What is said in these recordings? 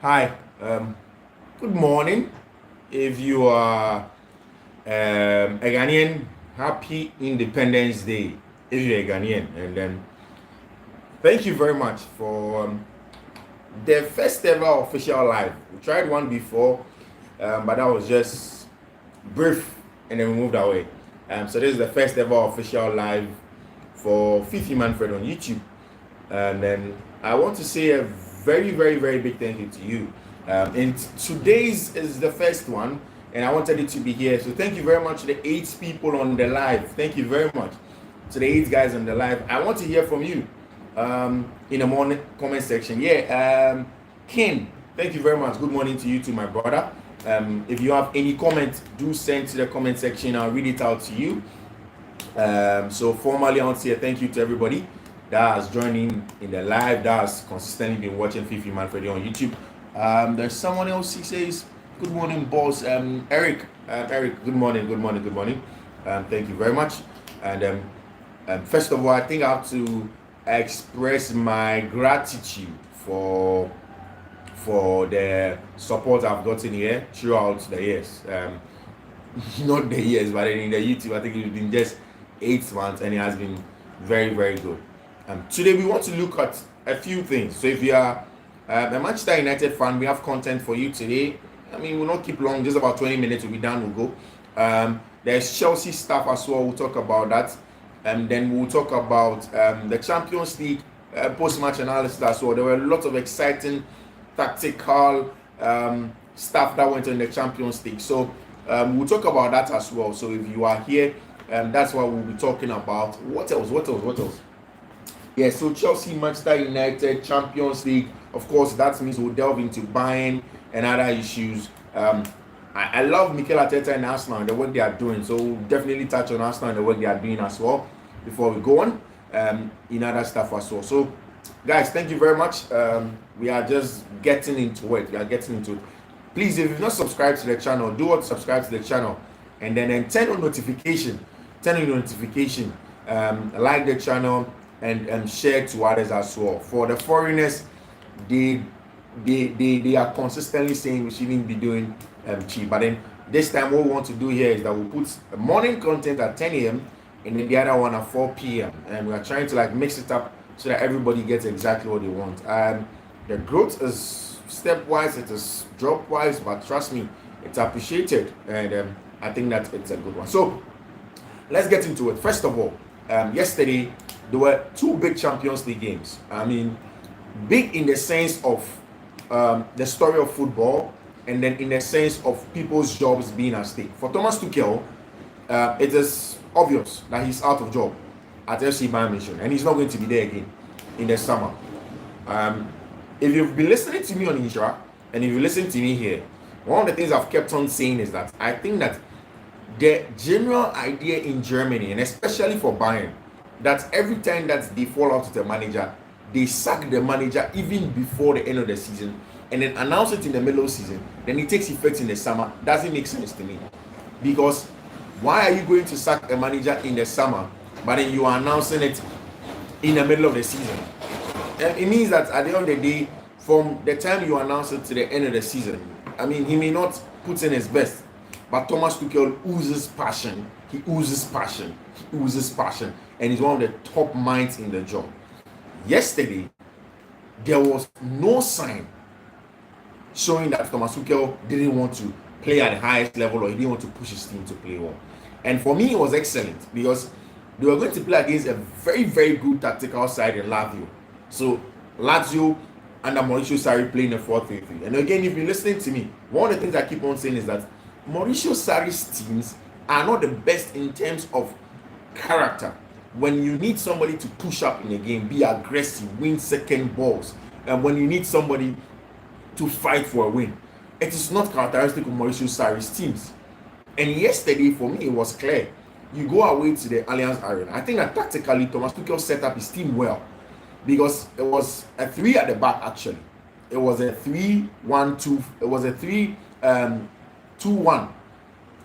Hi. Good morning. If you are a Ghanaian, happy Independence Day. If you're a Ghanaian, and then thank you very much for the first ever official live. We tried one before, but that was just brief, and then we moved away. So this is the first ever official live for Fiifi-Manfred on YouTube, and then I want to say a very, very, very big thank you to you. And today's is the first one, and I wanted it to be here. So thank you very much to the 8 people on the live. Thank you very much to the 8 guys on the live. I want to hear from you in the morning comment section. Ken, thank you very much. Good morning to you too, my brother. If you have any comment, do send to the comment section. I'll read it out to you. So formally, I want to say thank you to everybody that has joined in the live, that has consistently been watching Fiifi-Manfred on YouTube. There's someone else. He says, "Good morning, boss." Eric. Eric. Good morning. Good morning. Good morning. Thank you very much. And first of all, I think I have to express my gratitude for the support I've gotten here throughout the years. Not the years, but in the YouTube, I think it's been just 8 months, and it has been very, very good. Today we want to look at a few things. So if you are a Manchester United fan, we have content for you today. I mean, we'll not keep long, just about 20 minutes, we'll be done, we'll go. There's Chelsea stuff as well, we'll talk about that. And then we'll talk about the Champions League post-match analysis as well. There were a lot of exciting tactical stuff that went on in the Champions League. So we'll talk about that as well. So if you are here, that's what we'll be talking about. What else? Yeah, so Chelsea, Manchester United, Champions League. Of course, that means we'll delve into Bayern and other issues. I love Mikel Arteta and Arsenal and the work they are doing. So we'll definitely touch on Arsenal and the work they are doing as well before we go on in other stuff as well. So, guys, thank you very much. We are just getting into it. Please, if you've not subscribed to the channel, do what? Subscribe to the channel. And then turn on notification. Like the channel and share to others as well. For the foreigners, they are consistently saying we shouldn't be doing cheap. But then this time what we want to do here is that we'll put a morning content at 10 a.m. and then the other one at 4 p.m. and we are trying to like mix it up so that everybody gets exactly what they want. The growth is stepwise, it is drop-wise, but trust me, it's appreciated, and I think that it's a good one. So let's get into it. First of all, yesterday there were 2 big Champions League games. I mean, big in the sense of the story of football, and then in the sense of people's jobs being at stake. For Thomas Tuchel, it is obvious that he's out of job at FC Bayern Munich, and he's not going to be there again in the summer. If you've been listening to me on Insha, and if you listen to me here, one of the things I've kept on saying is that I think that the general idea in Germany, and especially for Bayern, that every time that they fall out with the manager, they sack the manager even before the end of the season and then announce it in the middle of the season, then it takes effect in the summer. Doesn't make sense to me. Because why are you going to sack a manager in the summer, but then you are announcing it in the middle of the season? And it means that at the end of the day, from the time you announce it to the end of the season, I mean, he may not put in his best, but Thomas Tuchel oozes passion. He oozes passion, and he's one of the top minds in the job. Yesterday, there was no sign showing that Thomas Tuchel didn't want to play at the highest level, or he didn't want to push his team to play well. And for me, it was excellent because they were going to play against a very, very good tactical side in Lazio. So Lazio under Mauricio Sarri playing a 4-3-3. And again, if you're listening to me, one of the things I keep on saying is that Mauricio Sarri's teams are not the best in terms of character. When you need somebody to push up in a game, be aggressive, win second balls, and when you need somebody to fight for a win, it is not characteristic of Mauricio Sarri's teams. And yesterday, for me, it was clear. You go away to the Allianz Arena. I think that tactically, Thomas Tuchel set up his team well, because it was a 3 at the back. Actually, it was a 3-1-2. It was a 3-2-1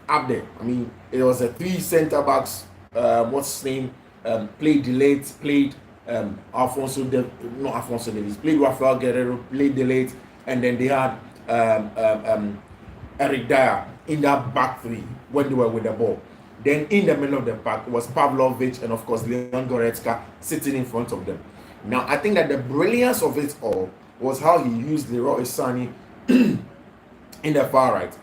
up there. I mean, it was a 3 center backs. What's his name? Played delayed, played Alfonso Davies, played Rafael Guerrero, played Delate, and then they had Eric Dyer in that back three when they were with the ball. Then in the middle of the pack was Pavlovic and of course Leon Goretzka sitting in front of them. Now I think that the brilliance of it all was how he used Leroy Sané in the far right,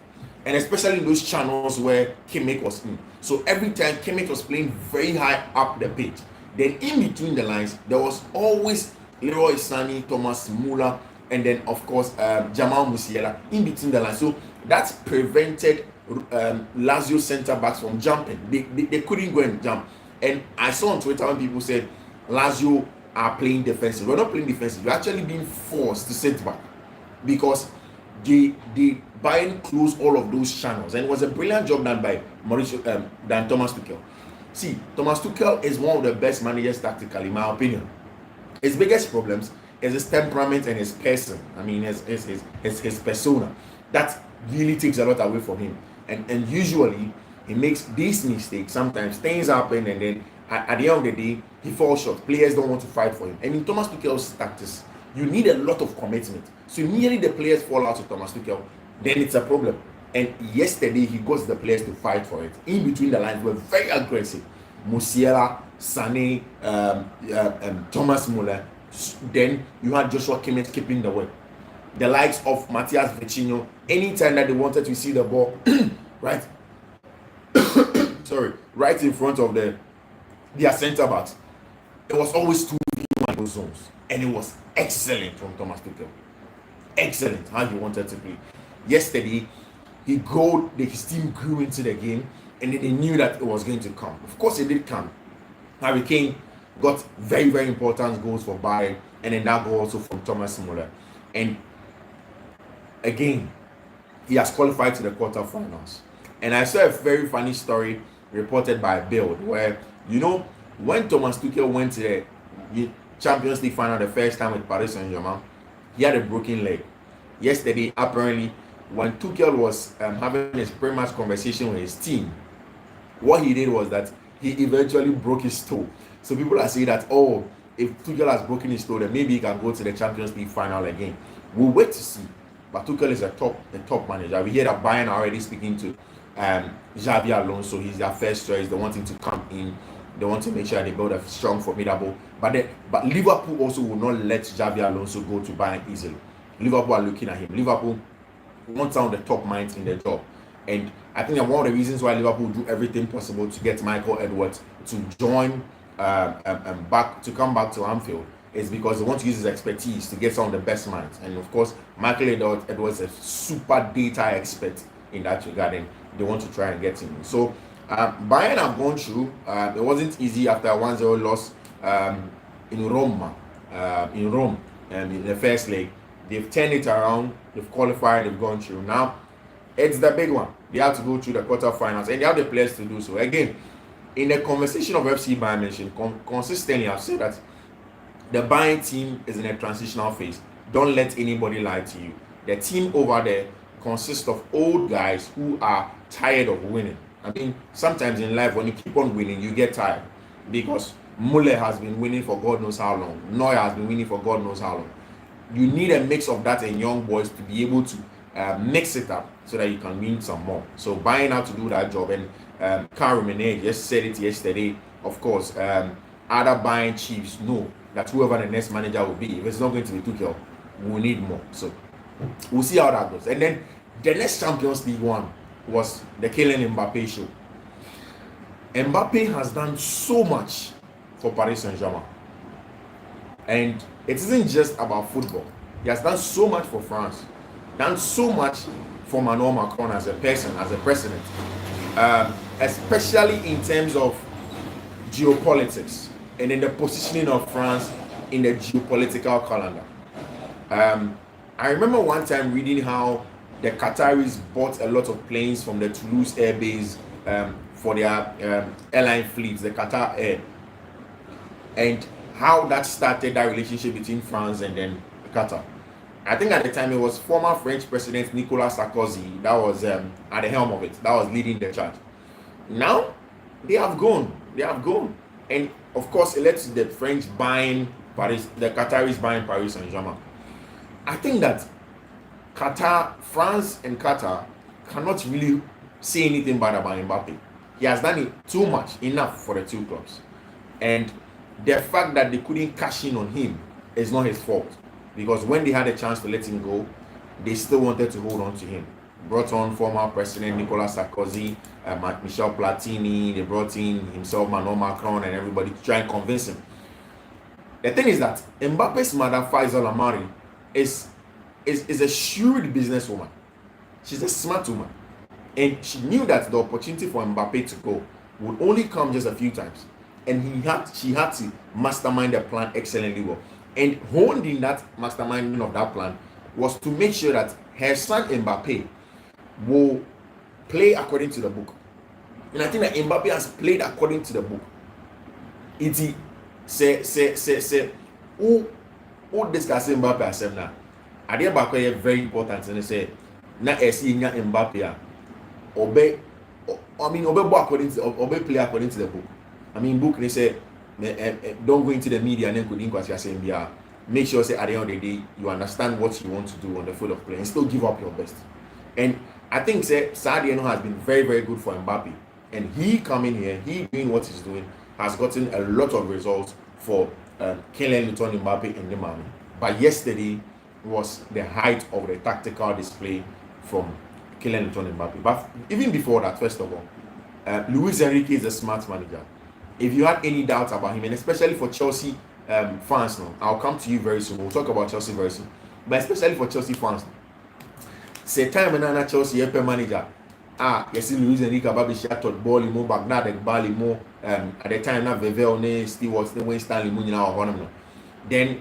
and especially those channels where Kimmich was in. So every time Kimmich was playing very high up the pitch, then in between the lines there was always Leroy Sané, Thomas Müller, and then of course Jamal Musiala in between the lines. So that's prevented Lazio centre backs from jumping. They couldn't go and jump. And I saw on Twitter when people said Lazio are playing defensive. We're not playing defensive. We're actually being forced to sit back because the Bayern closed all of those channels, and it was a brilliant job done by Thomas Tuchel. See, Thomas Tuchel is one of the best managers tactically, in my opinion. His biggest problems is his temperament and his person. I mean, his persona. That really takes a lot away from him. And usually he makes these mistakes. Sometimes things happen, and then at the end of the day, he falls short. Players don't want to fight for him. And in Thomas Tuchel's tactics, you need a lot of commitment. So immediately the players fall out of Thomas Tuchel, then it's a problem. And yesterday he got the players to fight for it. In between the lines, were very aggressive. Musiala, Sané, Thomas Müller. Then you had Joshua Kimmich keeping the way. The likes of Matthias Vecino, anytime that they wanted to see the ball, right? Right in front of their centre backs, it was always 2 zones, and it was excellent from Thomas Tuchel. Excellent how he wanted to play. Yesterday, his team grew into the game, and they knew that it was going to come. Of course, it did come. Harry Kane got very, very important goals for Bayern, and then that goal also from Thomas Müller. And again, he has qualified to the quarterfinals. And I saw a very funny story reported by Bild, where, when Thomas Tuchel went to the Champions League final the first time with Paris Saint-Germain, he had a broken leg. Yesterday, apparently, when Tuchel was having his pre-match conversation with his team, what he did was that he eventually broke his toe. So people are saying that, if Tuchel has broken his toe, then maybe he can go to the Champions League final again. We'll wait to see. But Tuchel is a top manager. We hear that Bayern are already speaking to Xabi Alonso. He's their first choice. They want him to come in. They want to make sure they build a strong, formidable. But Liverpool also will not let Xabi Alonso go to Bayern easily. Liverpool are looking at him. Liverpool wants one of the top minds in their job. And I think that one of the reasons why Liverpool do everything possible to get Michael Edwards to join to come back to Anfield is because they want to use his expertise to get some of the best minds. And of course, Michael Edwards is a super data expert in that regard, and they want to try and get him. So Bayern have gone through. It wasn't easy after a 1-0 loss in Rome. In the first leg. They've turned it around. They've qualified. They've gone through. Now it's the big one. They have to go through the quarterfinals, and they have the players to do so. Again, in the conversation of FC Bayern mentioned consistently, I've said that the Bayern team is in a transitional phase. Don't let anybody lie to you. The team over there consists of old guys who are tired of winning. I mean, sometimes in life, when you keep on winning, you get tired, because Muller has been winning for God knows how long. Neuer has been winning for God knows how long. You need a mix of that and young boys to be able to mix it up so that you can win some more. So Bayern have to do that job. And Karl Rummenigge just said it yesterday. Of course, other Bayern chiefs know that whoever the next manager will be, if it's not going to be Tuchel, we'll need more. So we'll see how that goes. And then the next Champions League one was the Kylian Mbappé show. Mbappé has done so much for Paris Saint-Germain. And it isn't just about football. He has done so much for France, done so much for Emmanuel Macron as a person, as a president, especially in terms of geopolitics and in the positioning of France in the geopolitical calendar. I remember one time reading how the Qataris bought a lot of planes from the Toulouse Air Base for their airline fleets, the Qatar Air, and how that started that relationship between France and then Qatar. I think at the time it was former French President Nicolas Sarkozy that was at the helm of it, that was leading the charge. Now they have gone. And of course, it led to the French buying Paris, the Qataris buying Paris Saint-Germain. I think that France and Qatar cannot really say anything bad about Mbappe. He has done it too much, enough for the two clubs. And the fact that they couldn't cash in on him is not his fault. Because when they had a chance to let him go, they still wanted to hold on to him. Brought on former President Nicolas Sarkozy, Michel Platini, they brought in himself, Emmanuel Macron, and everybody to try and convince him. The thing is that Mbappe's mother, Faisal Amari, is a shrewd businesswoman. She's a smart woman. And she knew that the opportunity for Mbappe to go would only come just a few times. And she had to mastermind the plan excellently well. And honed in that masterminding of that plan was to make sure that her son Mbappe will play according to the book. And I think that Mbappe has played according to the book. It say who discuss Mbappe as now. Idea back is very important, and they say na nya Mbappe obey according to play according to the book. I mean, book they say don't go into the media and then couldn't because you're saying make sure say at the end of the day you understand what you want to do on the field of play and still give up your best. And I think say Sadio has been very, very good for Mbappe, and he coming here, he doing what he's doing, has gotten a lot of results for Kylian Mbappé and Neymar. But yesterday was the height of the tactical display from Kylian Mbappé. But even before that, first of all, Luis Enrique is a smart manager. If you had any doubts about him, and especially for Chelsea fans now, I'll come to you very soon. We'll talk about Chelsea very soon. But especially for Chelsea fans, say time and Chelsea manager. Yes, Luis Enrique Mbappé shot ball mo Baghdad ball mo at the time na Vevel ne Stewart ne Wayne Stanley mo nyina ho no. Then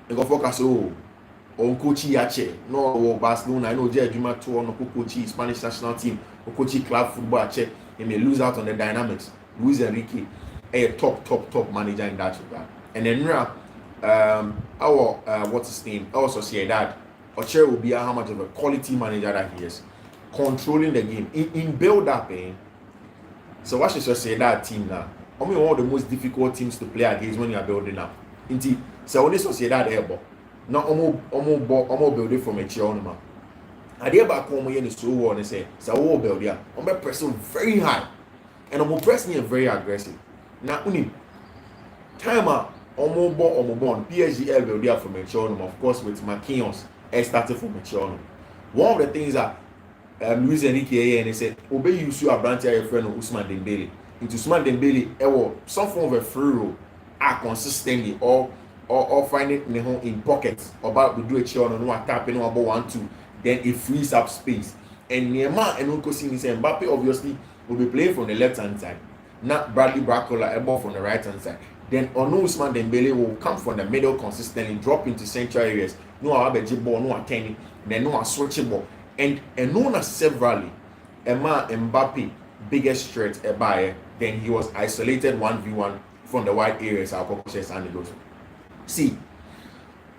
e go focus on coach yache no Barcelona no je adwuma to no coach Spanish national team or coach club football ache. He may lose out on the dynamics. Luis Enrique a top manager in that regard. And then our what's his name? Our Sociedad. Oche will be how much of a quality manager that he is. Controlling the game in build up. So what should I say that team now? I mean, one of the most difficult teams to play against when you are building up. Indeed, so when you say that able, not almost building from a child. I dare back home here in so on and say, so all build here. I'm pressing very high, and I'm pressing very aggressive. Now, timer almost born PSG build here from a child, of course, with Marquinhos started from a child. One of the things that Luis Enrique and he said, obey you to a branch your friend Ousmane Dembele. Into Ousmane Dembele, some form of a free roll consistently or find it in pockets about to do a chair on one tapping about 1-2, then it frees up space. And Neymar and Unkosin is Mbappe obviously will be playing from the left hand side, not Bradley Barcola about from the right hand side. Then Ousmane Dembele will come from the middle consistently, drop into central areas. No Abeji ball, no attending, then no switching ball. And known as severally, Mbappe biggest threat then he was isolated 1v1 from the wide areas. See,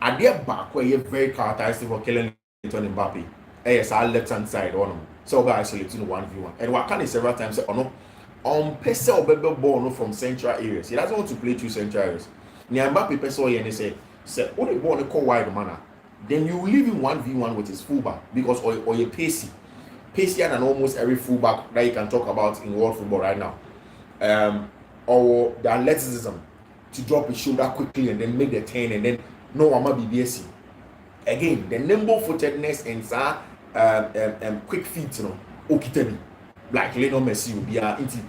at their back where you're very characteristic for Kylian Mbappe, yes, our left hand side on him. So we're isolated 1v1. And what can several times say, on Pesa or Bebe ball from central areas. He doesn't want to play through central areas. Mbappe Pesa and they say, what they want to call wide manner. Then you leave him 1v1 with his fullback because or you're pacey than almost every fullback that you can talk about in world football right now. Or the athleticism to drop his shoulder quickly and then make the turn and then no Ama BBSC. Again, the nimble-footedness and quick feet, Okitebi. Like Lionel Messi will be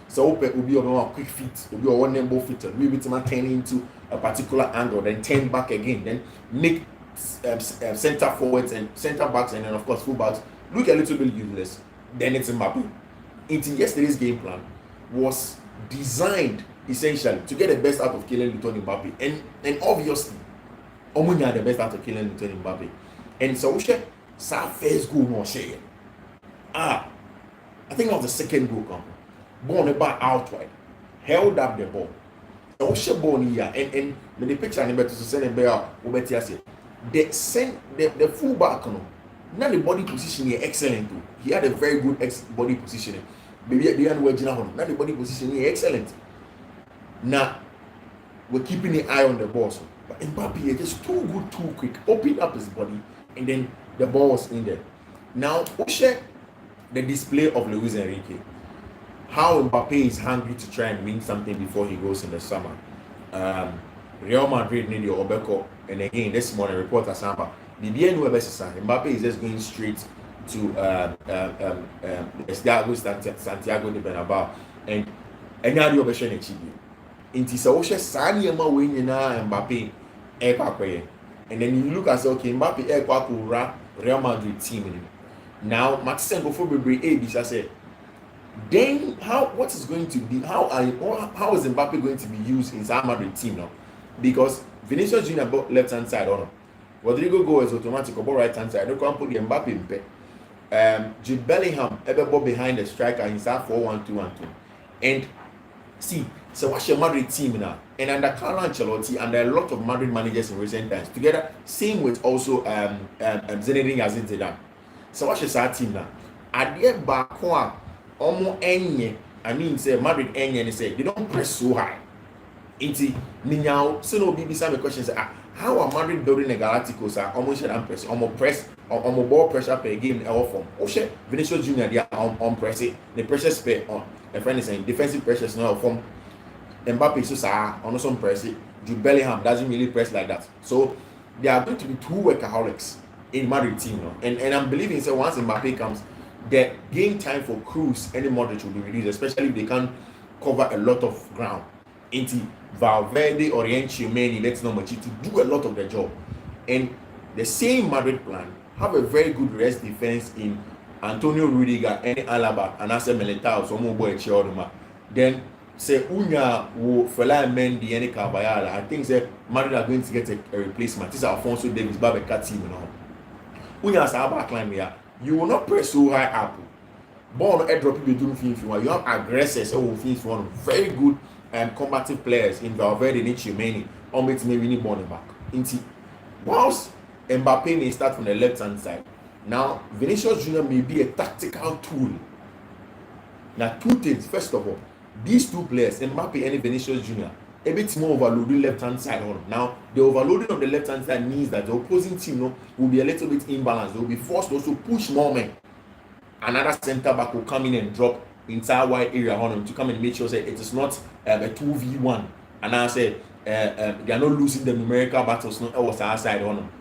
so will be on quick feet, will be one nimble footed, we will turn into a particular angle, then turn back again, then make center forwards and center backs and then of course fullbacks look a little bit useless. Then it's Mbappe. Yesterday's game plan was designed essentially to get the best out of Kylian Mbappe, and obviously Omunya the best out of Kylian Mbappe. And so we share first goal no share. I think it was the second goal come. Ball the back outright, held up the ball. So we share ball here and the picture and better to send it back over to the fullback, now the body position here excellent too. He had a very good body positioning. Maybe at the end where now the body position here excellent. Now we're keeping an eye on the ball. So. But Mbappe is just too good, too quick. Opened up his body, and then the ball was in there. Now, check the display of Luis Enrique. How Mbappe is hungry to try and win something before he goes in the summer. Real Madrid need your Obeko, and again this morning report as Samba. Mbappe is just going straight to Santiago de Bernabeu, and any other option achieve. Inti sɛ wohwɛ saa nneɛma wei nyinaa Mbappe ɛkɔ akɔyɛ, and then you look at say okay Mbappe ɛkɔ akɔwura Real Madrid team no. Now Maxence before bebree ebisa say then what is going to be how is Mbappe going to be used in Real Madrid team now? Because Vinicius Junior left hand side on Rodrigo go is automatic about right hand side. They can't put the Mbappe in pay. Jude Bellingham ever behind the striker inside 4-1-2-1-2. And see, so what's your Madrid team now? And under Carlo Ancelotti and a lot of Madrid managers in recent times together, same with also Zinedine Zidane. So what's your team now? At the back one, almost any, I mean, say Madrid any, and say they don't press so high. Inti now, so no BBC some questions say how are Madrid building a Galacticos are almost press, almost ball pressure per game in our form. Oshe Vinicius Junior they are on press it, the pressure spare on a friend is saying defensive pressure is not form. Mbappe so on some press it. Jude Bellingham doesn't really press like that. So they are going to be two workaholics in Madrid team now. And I'm believing so once Mbappe comes, the game time for Cruz and Modric will be reduced, especially if they can cover a lot of ground. Into Valverde or Tchouaméni, let's not much to do a lot of the job. And the same Madrid plan have a very good rest defense in Antonio Rudiger and Alaba and Asa Militao, so more boy Chiodoma. Then say Unya will Fela Mendy and Carvajal. I think say Madrid are going to get a replacement. This is Alfonso Davies Babeka team now. Unya has a backline here. You will not press so high up. Ball airdrop you do Fiifi-Manfred. You have aggressors who Fiifi-Manfred, very good combative players in Valverde and Tchouaméni. On makes me really born back. Whilst Mbappe may start from the left hand side. Now Vinicius Junior may be a tactical tool. Now two things. First of all, these two players, Mbappe and Vinicius Junior, a bit more overloading left hand side on. Now the overloading of the left hand side means that the opposing team will be a little bit imbalanced. They will be forced to also push more men. Another centre back will come in and drop entire wide area on them to come and make sure that it is not a 2v1. And I say they are not losing the numerical battles. No, was outside on them.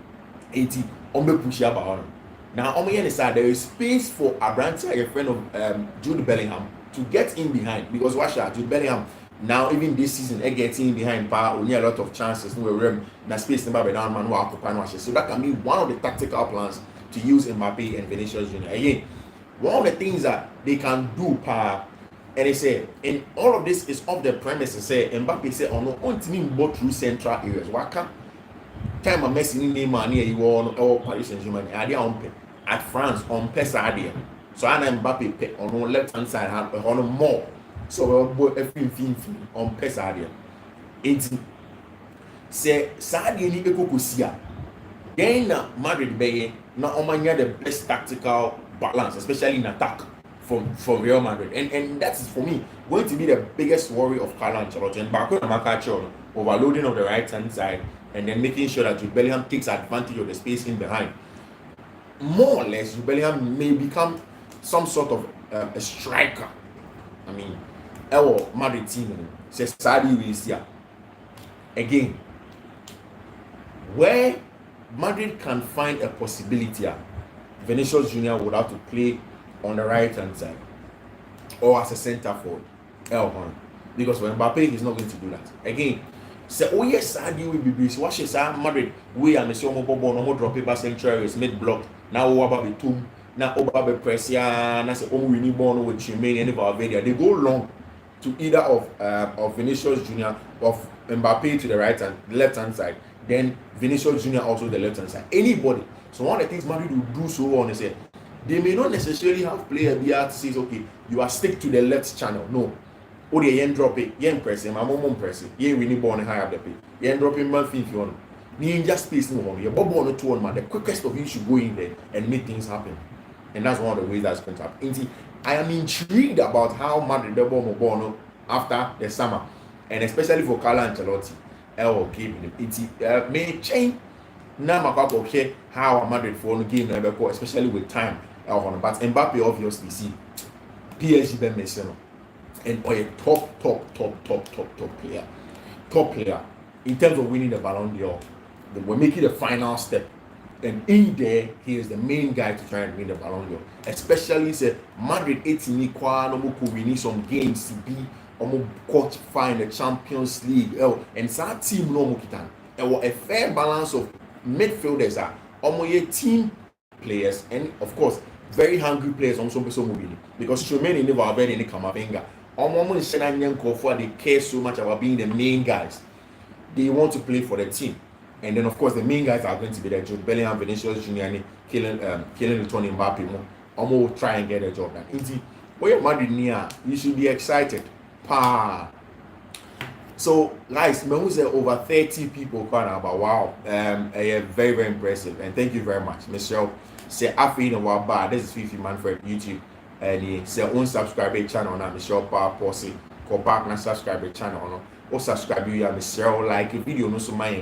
80 on the push up on them. Now on the other side there is space for Abrante, a friend of Jude Bellingham, to get in behind, because watch out, Jude Bellingham now even this season getting in behind power only a lot of chances no room na space number down man who occupy no. So that can be one of the tactical plans to use Mbappe and Vinicius Junior. Again, one of the things that they can do and they say, and all of this is off the premise to say Mbappe say no only both through central areas. Waka time I'm messing in man here you all Paris Saint-Germain at France on Pesadia. So I am Mbappe pick on the left hand side on more. So everything on Pesadia. It's say Sadia ni ekokosia. Then Madrid be na omanya the best tactical balance, especially in attack for Real Madrid. And that's for me going to be the biggest worry of Carlo Ancelotti and Baku Makacho, overloading of the right hand side and then making sure that Jude Bellingham takes advantage of the space in behind. More or less, Jude Bellingham may become some sort of a striker. I mean, our Madrid team says Sadio is here. Again, where Madrid can find a possibility, Vinicius Junior would have to play on the right hand side or as a centre forward. Because when Mbappe is not going to do that. Again, say, oh yes, Sadio will be busy. Watch this, Madrid. We are Monsieur Mobobo, no more drop paper sanctuary is mid block. Now over the tomb. Now over the press. Now say, oh, we need born with Tchouaméni and Valverde. They go long to either of Vinicius Junior of Mbappe to the right hand, left hand side. Then Vinicius Junior also the left hand side. Anybody. So one of the things Madrid will do so on is say they may not necessarily have player be able to say, okay, you are stick to the left channel. No. Oh, they yen drop it, yen press him, I'm on press it, yen winning born high up the pay. Yen drop him man if you want. Ninja space no more. You're bob on the 2 man. The quickest of you should go in there and make things happen. And that's one of the ways that's going to happen. I am intrigued about how Madrid double Mobono after the summer. and especially for Carlo Ancelotti game it may change now how Madrid for no game especially with time but Mbappe obviously see PSG been missing and a top player in terms of winning the Ballon d'Or. We're making the final step, and in there he is the main guy to try and win the Ballon d'Or, especially say Madrid 18 we need some games to be qualifying the Champions League and some team no mukitan and a fair balance of midfielders are team players and of course very hungry players because Chomeni never have any Kamavinga they care so much about being the main guys. They want to play for the team, and then of course the main guys are going to be there. Jude Bellingham, Vinicius Junior, and Kylian Mbappé will try and get a job done. Indeed, when you're Madrid near, you should be excited. So guys, over 30 people calling about wow, very very impressive, and thank you very much, Michelle. Say this is Fiifi-Manfred YouTube, and he say own subscriber channel now, Michelle Posse, go back na subscriber channel no. Or subscribe you Michelle like a video no so my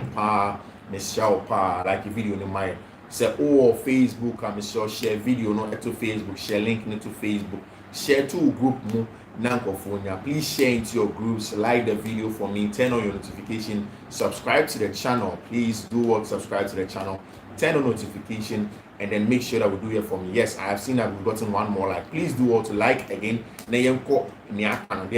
Michelle like a video no my say Facebook and Michelle share video no to Facebook, share link no to Facebook, share to group no Nankofonia. Please share into your groups, like the video for me, turn on your notification, subscribe to the channel. Please do subscribe to the channel, turn on notification, and then make sure that we do it for me. Yes, I have seen that we've gotten one more like. Please do also like again. There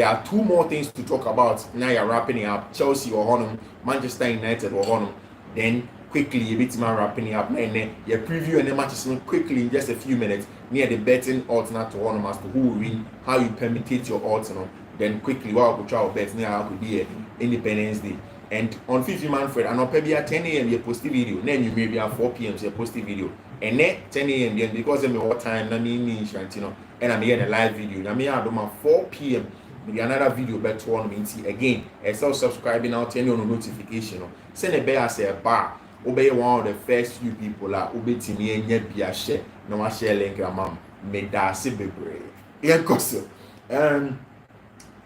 are two more things to talk about. Now you're wrapping it up. Chelsea or Honum, Manchester United or Honum. Then quickly a bit more wrapping it up. And then you preview and the matches quickly in just a few minutes near the betting alternate to Honum as to who will win, how you permutate your alternate. Then quickly what I could try our bets near how could be Independence Day. And on Fiifi-Manfred, and on maybe at 10 a.m. you post the video. Then you maybe at 4 p.m. you post the video. And then 10 a.m. because of what time, and I'm here a live video. I do my 4 p.m. maybe another video better one again. And so subscribing now, turn on the notification. Send a bear say a bar. Obey one of the first few people obey to me and yet be a share. No, I share link your mom. May that see be brave. Yeah, cause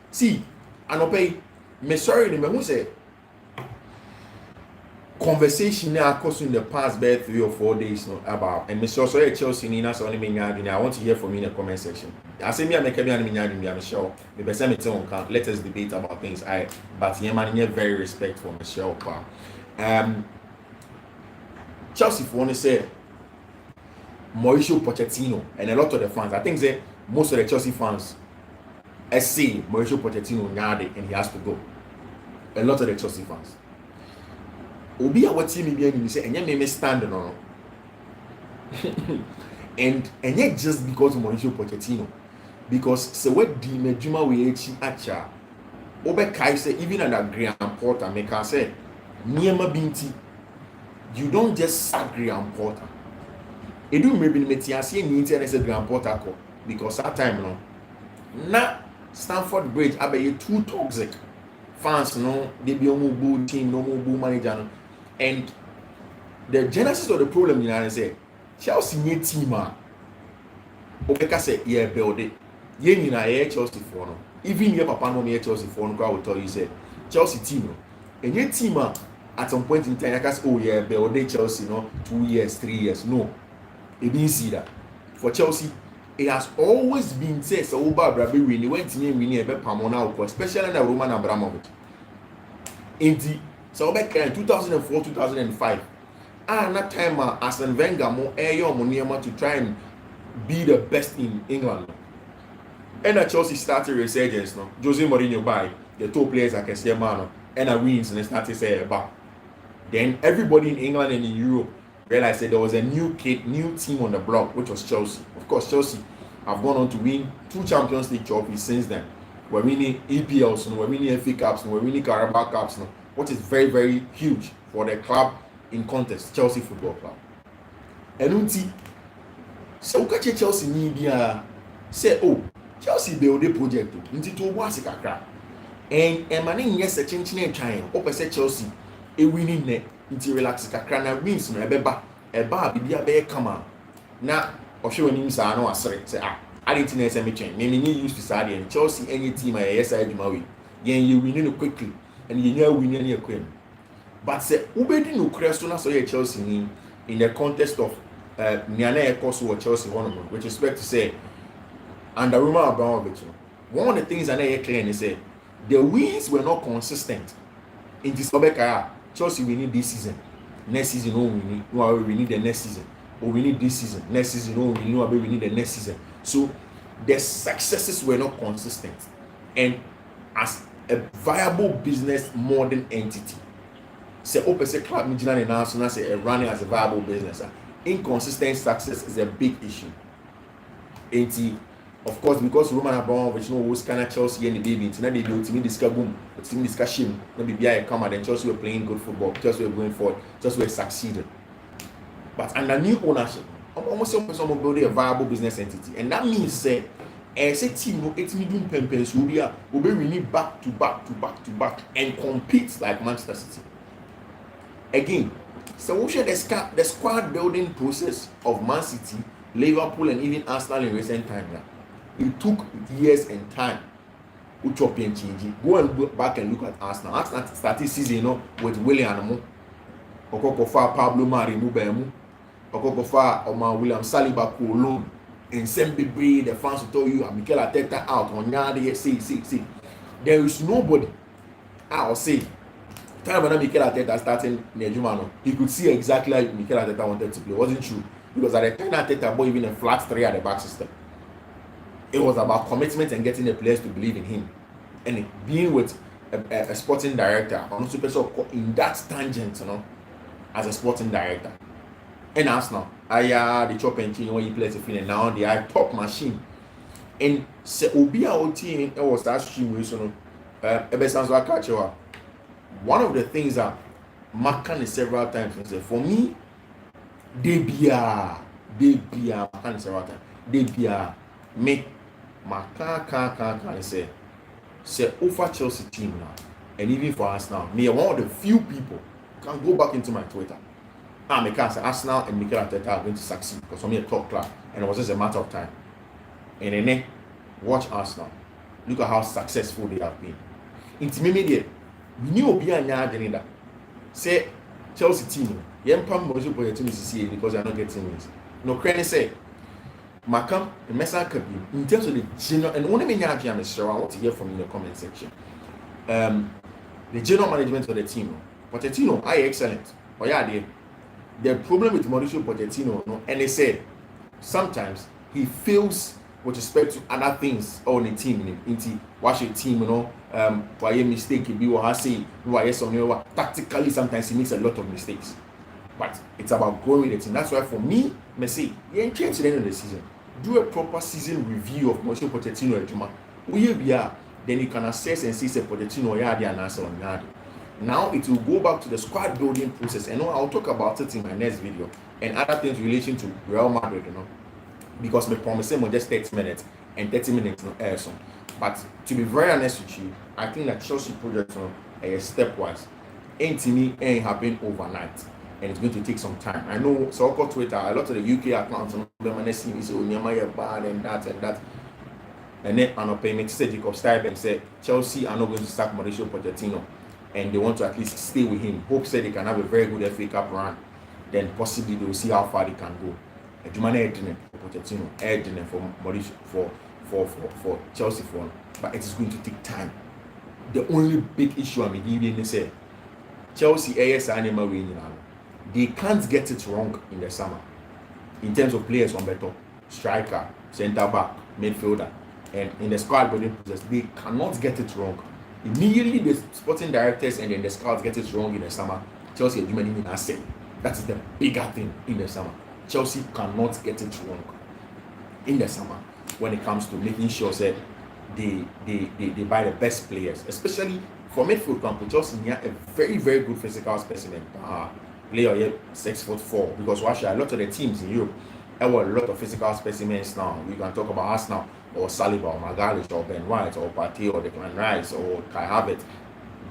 see, and obey me sorry, who say conversation now cost in the past 3 or 4 days about and Mr. Sorry Chelsea Nina so I want to hear from you in the comment section. I say me and Michelle. The best let us debate about things. But very respectful Michelle. Chelsea for one say Mauricio Pochettino and a lot of the fans. I think say most of the Chelsea fans say Mauricio Pochettino and he has to go. A lot of the Chelsea fans. Obi our team be say and me standing on and yet just because of Mauricio Pochettino, because so what the Medjuma we acha Obe Kai say even under Graham Potter make can say Niema Binti, you don't just sack Graham Potter. It do maybe metiasi ni internet say Graham Potter ko because that time no na Stamford Bridge abe too toxic fans no they be omo boo team no more boo manager no. And the genesis of the problem you say Chelsea nye team Obeka say yeah build it ye ni na ye Chelsea for no even your papa no me Chelsea for no I will tell you say Chelsea team no and your team at some point in time I can say oh yeah build it Chelsea no 2 years 3 years no it didn't see that for Chelsea. It has always been said so Oba Brabe win went in winning a Pamona especially under Roman Abramovich in the so back in 2004 2005 that time Arsene Wenger more money to try and be the best in England and Chelsea started resurgence no Jose Mourinho buy the top players I can say man and wins and started say back then everybody in England and in Europe realized that there was a new team on the block which was Chelsea. Of course Chelsea have gone on to win 2 Champions League trophies since then. We're winning EPLs, we're winning FA Cups, we're winning Carabao Cups, what is very, very huge for the club in context, Chelsea Football Club. And unti, so catch Chelsea need say, oh, Chelsea build a project until to was a and manning yes a change in time, opposite Chelsea, a winning net until relax kakra wins no ebeba eba bibia be kama na ohwe wani msa no asere say I didn't know say me change me used to say and Chelsea any team yes I do my way you winning quickly and you winning your queen. But say ubedi no cresto na so ye Chelsea in the context of Niana Ekosu or Chelsea one, which is respect to say under Roman Abramovich. One of the things I know clear is say the wins were not consistent in this Chelsea we need this season. Next season, we need the next season. Or we need this season. Next season, we need the next season. So the successes were not consistent. And as a viable business modern entity, say club and say running as a viable business. Inconsistent success is a big issue. Of course, because Roman Abramovich was kind of Chelsea and the baby, now they do to this boom, to this shame, maybe behind a camera, then Chelsea were playing good football, Chelsea were going forward, Chelsea were succeeding. But under new ownership, almost some building a viable business entity, and that means say, as a team, it's me doing pempens, we need back to back and compete like Manchester City. Again, so we share the squad building process of Man City, Liverpool, and even Arsenal in recent time now. It took years and time. Go and look back and look at Arsenal. Arsenal started season with Willian Okokofa, Pablo Mari Mubemu, Okokofa, Omar William Saliba alone. And Sembe, the fans will tell you, Mikel Arteta out on Yard. See. There is nobody. I'll say. Time when Mikel Arteta starting Nejumano, he could see exactly how Mikel Arteta wanted to play. It wasn't true. Because at the time Arteta bought even a flat 3 at the back system. It was about commitment and getting the players to believe in him. And being with a sporting director, also in that tangent, as a sporting director. And Arsenal, the chop and change when you play to feel, and now they are top machine. And se Obia OT was that stream, one of the things that Makan is several times and say, for me, they be Makan several times. They be me. Makan say over Chelsea team now, and even for us now, me one of the few people can go back into my Twitter. I can say Arsenal and Mikel Arteta are going to succeed because for me a top club, and it was just a matter of time. And then watch Arsenal. Look at how successful they have been. Intermediate, we knew Obianya say Chelsea team. Yempam Mojo Pochettino is because they are not getting wins. No, Crane say. Macam and Mesa could be in terms of the general, and only many I want to hear from in the comment section. The general management of the team. Pochettino, excellent. But yeah, the problem with Mauricio Pochettino, and they say sometimes he fails with respect to other things on the team. Watch your team, why a mistake be what I say, why some tactically sometimes he makes a lot of mistakes. But it's about growing the team. That's why for me, Messi, he ain't changed the end of the season. Do a proper season review of Mauricio Pochettino at Juma. Then you can assess and see if Pochettino Yadi and answer on Yadi. Now it will go back to the squad building process. And I'll talk about it in my next video and other things in relation to Real Madrid, because me promise him just 30 minutes and 30 minutes But to be very honest with you, I think that Chelsea project is stepwise. Ain't happen overnight. And it's going to take some time. I know soccer Twitter, a lot of the UK accounts on them see me say, Onyama bad and that. And then an payment said Jacob Stipe and said Chelsea are not going to sack Mauricio Pochettino, and they want to at least stay with him. Hope said they can have a very good FA Cup run, then possibly they will see how far they can go. Jumane Edine for Pochettino, Edine for Mauricio for Chelsea for, but it is going to take time. The only big issue I'm giving is Chelsea AS animal winning. They can't get it wrong in the summer in terms of players on better striker, centre back, midfielder, and in the squad building process, they cannot get it wrong. Immediately the sporting directors and then the scouts get it wrong in the summer, Chelsea are doing an asset. That is the bigger thing in the summer. Chelsea cannot get it wrong in the summer when it comes to making sure that they buy the best players, especially for midfield camp. Chelsea near a very, very good physical specimen. Player here 6'4", because a lot of the teams in Europe have a lot of physical specimens now. We can talk about Arsenal or Saliba or Magalhaes or Ben White or Partey or Declan Rice or Kai Havertz.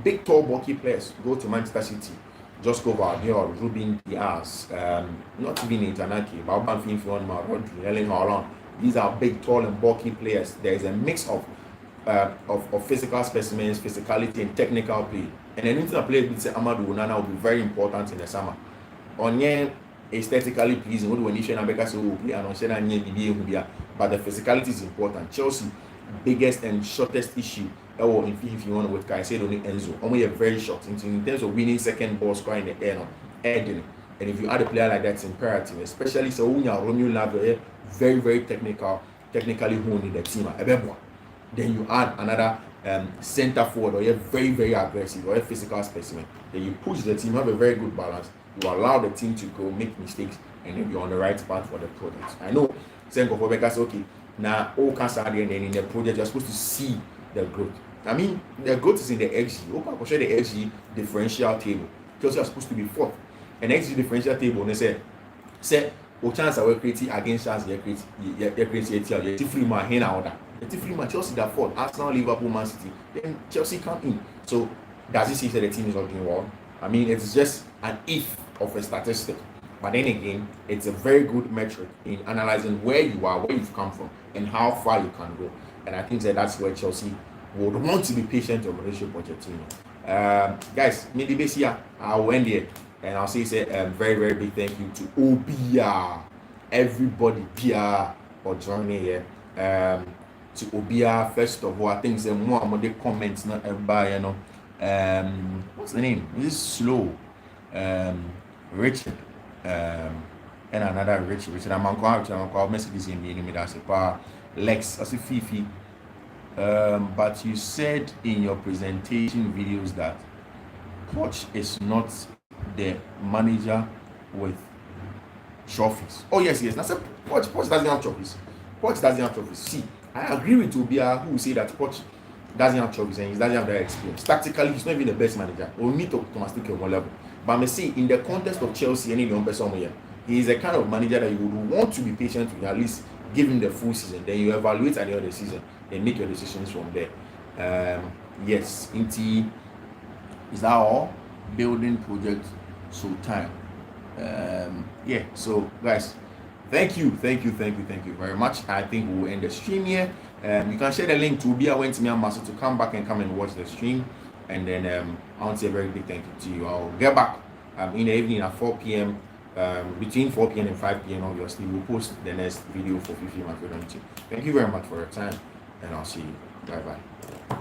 Big, tall, bulky players go to Manchester City. Just go over here, Ruben Diaz, not even Itanaki, Bauban Fiifi-Manfred, Rodri, Erling Haaland. These are big, tall, and bulky players. There is a mix of of physical specimens, physicality, and technical play. And anything a player beats Amadou Onana will be very important in the summer. Onye aesthetically pleasing, what do we need? Because we play and on but the physicality is important. Chelsea biggest and shortest issue in Fiifi-Manfred with Caicedo and Enzo. Only a very short in terms of winning second ball score in the air. And if you add a player like that, it's imperative, especially so when you're Romeo Lavia, very, very technically honed in the team. Then you add another center forward, or you're very, very aggressive, or a physical specimen. Then you push the team, have a very good balance. You allow the team to go make mistakes, and then you're on the right path for the project. I know Senko Fobekas, okay, now all cancer, and then in the project, you're supposed to see the growth. I mean, the growth is in the XG. Okay, I'll show the XG differential table because you're supposed to be fourth. An XG differential table, they say, o chance I will create against chance, you create you free my hand order. The free man Chelsea that fall, Arsenal, Liverpool, Man City, then Chelsea come in. So does this say the team is not doing well? I mean, it's just an if of a statistic. But then again, it's a very good metric in analyzing where you are, where you've come from, and how far you can go. And I think that that's where Chelsea would want to be patient on Mauricio Pochettino. Guys, maybe this year I'll end here, and I'll say very, very big thank you to Obia, everybody Pia or joining here. To Obia, first of all, I think some more of the comments not by what's the name? This is slow. Richard. And another Richard. I'm going to messages in the enemy that's a Lex as a Fifi. But you said in your presentation videos that Poch is not the manager with trophies. Oh yes. I said Poch doesn't have trophies. Poch doesn't have trophies. See, I agree with Obia who say that Poch doesn't have trophies and he doesn't have that experience. Tactically, he's not even the best manager. We'll meet to Thomas on one level. But I say in the context of Chelsea and in the he is a kind of manager that you would want to be patient with, at least give him the full season. Then you evaluate at the end of the season and make your decisions from there. Yes, Inti, is that all? Building project, so time. Yeah, so guys, thank you very much. I think we will end the stream here. You can share the link to Ubia went to me and Master to come back and come and watch the stream. And then I want to say a very big thank you to you. I'll get back in the evening at 4 p.m. Between 4 p.m. and 5 p.m. obviously we'll post the next video for Fiifi-Manfred on YouTube. Thank you very much for your time, and I'll see you. Bye bye.